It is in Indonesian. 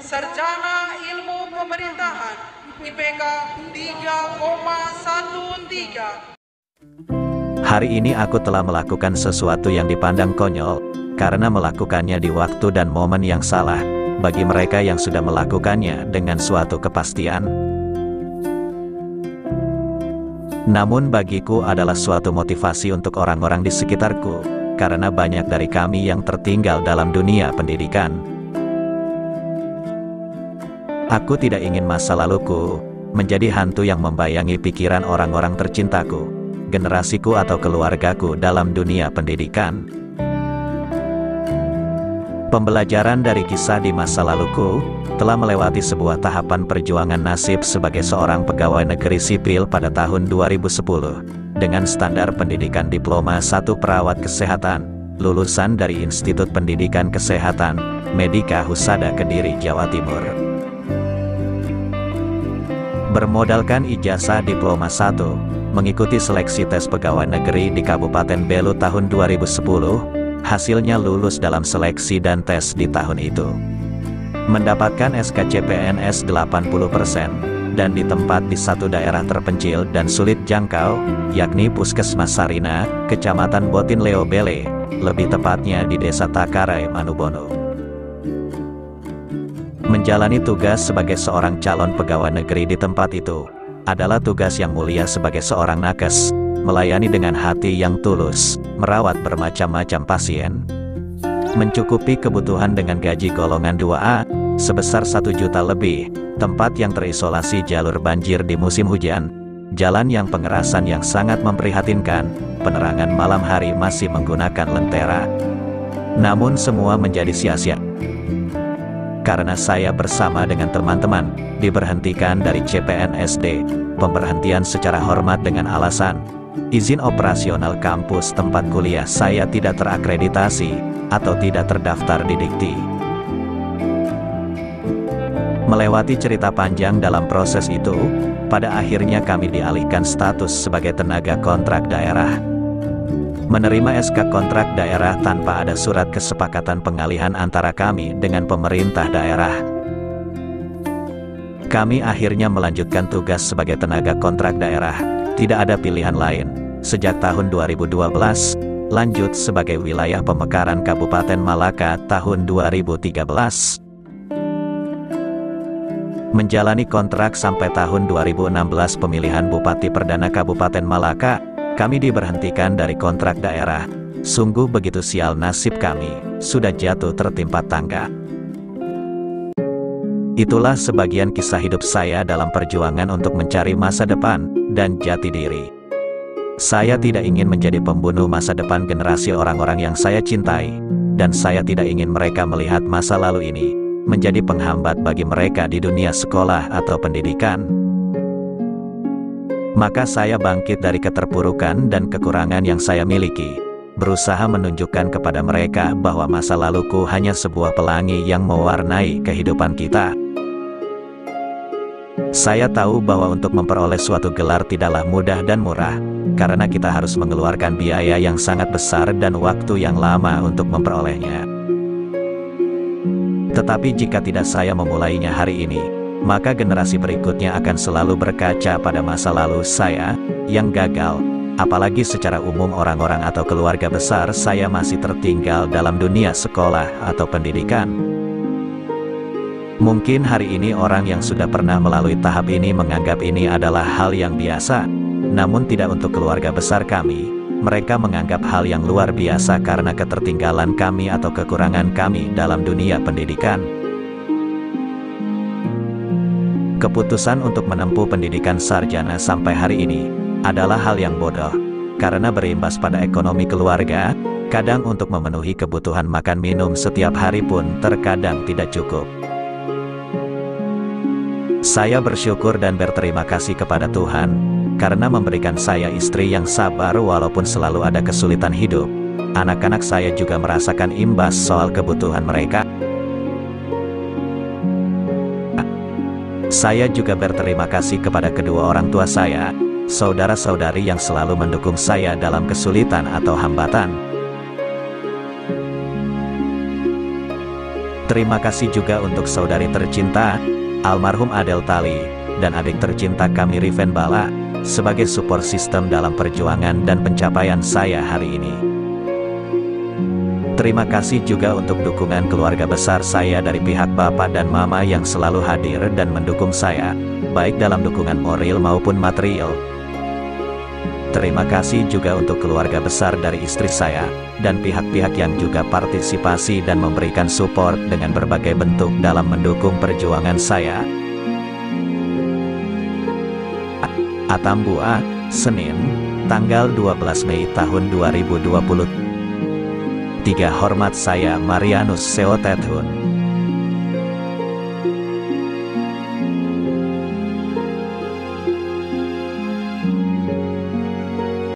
Sarjana Ilmu Pemerintahan IPK 3,13. Hari ini aku telah melakukan sesuatu yang dipandang konyol, karena melakukannya di waktu dan momen yang salah, bagi mereka yang sudah melakukannya dengan suatu kepastian. Namun bagiku adalah suatu motivasi untuk orang-orang di sekitarku, karena banyak dari kami yang tertinggal dalam dunia pendidikan. Aku tidak ingin masa laluku menjadi hantu yang membayangi pikiran orang-orang tercintaku, generasiku atau keluargaku dalam dunia pendidikan. Pembelajaran dari kisah di masa laluku telah melewati sebuah tahapan perjuangan nasib sebagai seorang pegawai negeri sipil pada tahun 2010 dengan standar pendidikan diploma 1 perawat kesehatan, lulusan dari Institut Pendidikan Kesehatan Medika Husada Kediri, Jawa Timur. Bermodalkan ijazah diploma 1, mengikuti seleksi tes pegawai negeri di Kabupaten Belu tahun 2010, hasilnya lulus dalam seleksi dan tes di tahun itu. Mendapatkan SKCPNS 80%, dan ditempat di satu daerah terpencil dan sulit jangkau, yakni Puskesmas Sarina, Kecamatan Botin Leo Bele, lebih tepatnya di Desa Takarai, Manubono. Menjalani tugas sebagai seorang calon pegawai negeri di tempat itu adalah tugas yang mulia sebagai seorang nakes, melayani dengan hati yang tulus, merawat bermacam-macam pasien, mencukupi kebutuhan dengan gaji golongan 2A, sebesar 1 juta lebih, tempat yang terisolasi jalur banjir di musim hujan, jalan yang pengerasan yang sangat memprihatinkan, penerangan malam hari masih menggunakan lentera. Namun semua menjadi sia-sia, karena saya bersama dengan teman-teman diberhentikan dari CPNSD, pemberhentian secara hormat dengan alasan izin operasional kampus tempat kuliah saya tidak terakreditasi atau tidak terdaftar di Dikti. Melewati cerita panjang dalam proses itu, pada akhirnya kami dialihkan status sebagai tenaga kontrak daerah. Menerima SK kontrak daerah tanpa ada surat kesepakatan pengalihan antara kami dengan pemerintah daerah. Kami akhirnya melanjutkan tugas sebagai tenaga kontrak daerah, tidak ada pilihan lain. Sejak tahun 2012, lanjut sebagai wilayah pemekaran Kabupaten Malaka tahun 2013. Menjalani kontrak sampai tahun 2016 pemilihan Bupati Perdana Kabupaten Malaka, kami diberhentikan dari kontrak daerah. Sungguh begitu sial nasib kami, sudah jatuh tertimpa tangga. Itulah sebagian kisah hidup saya dalam perjuangan untuk mencari masa depan dan jati diri. Saya tidak ingin menjadi pembunuh masa depan generasi orang-orang yang saya cintai, dan saya tidak ingin mereka melihat masa lalu ini menjadi penghambat bagi mereka di dunia sekolah atau pendidikan. Maka saya bangkit dari keterpurukan dan kekurangan yang saya miliki, berusaha menunjukkan kepada mereka bahwa masa laluku hanya sebuah pelangi yang mewarnai kehidupan kita. Saya tahu bahwa untuk memperoleh suatu gelar tidaklah mudah dan murah, karena kita harus mengeluarkan biaya yang sangat besar dan waktu yang lama untuk memperolehnya. Tetapi jika tidak saya memulainya hari ini, maka generasi berikutnya akan selalu berkaca pada masa lalu saya yang gagal. Apalagi secara umum orang-orang atau keluarga besar saya masih tertinggal dalam dunia sekolah atau pendidikan. Mungkin hari ini orang yang sudah pernah melalui tahap ini menganggap ini adalah hal yang biasa, namun tidak untuk keluarga besar kami. Mereka menganggap hal yang luar biasa karena ketertinggalan kami atau kekurangan kami dalam dunia pendidikan. Keputusan untuk menempuh pendidikan sarjana sampai hari ini adalah hal yang bodoh, karena berimbas pada ekonomi keluarga. Kadang untuk memenuhi kebutuhan makan minum setiap hari pun terkadang tidak cukup. Saya bersyukur dan berterima kasih kepada Tuhan, karena memberikan saya istri yang sabar walaupun selalu ada kesulitan hidup. Anak-anak saya juga merasakan imbas soal kebutuhan mereka. Saya juga berterima kasih kepada kedua orang tua saya, saudara-saudari yang selalu mendukung saya dalam kesulitan atau hambatan. Terima kasih juga untuk saudari tercinta, almarhum Adel Tali, dan adik tercinta kami Riven Bala, sebagai support system dalam perjuangan dan pencapaian saya hari ini. Terima kasih juga untuk dukungan keluarga besar saya dari pihak Bapak dan Mama yang selalu hadir dan mendukung saya, baik dalam dukungan moral maupun material. Terima kasih juga untuk keluarga besar dari istri saya, dan pihak-pihak yang juga partisipasi dan memberikan support dengan berbagai bentuk dalam mendukung perjuangan saya. Atambua, Senin, tanggal 12 Mei tahun 2023. Hormat saya Marianus Seotetun.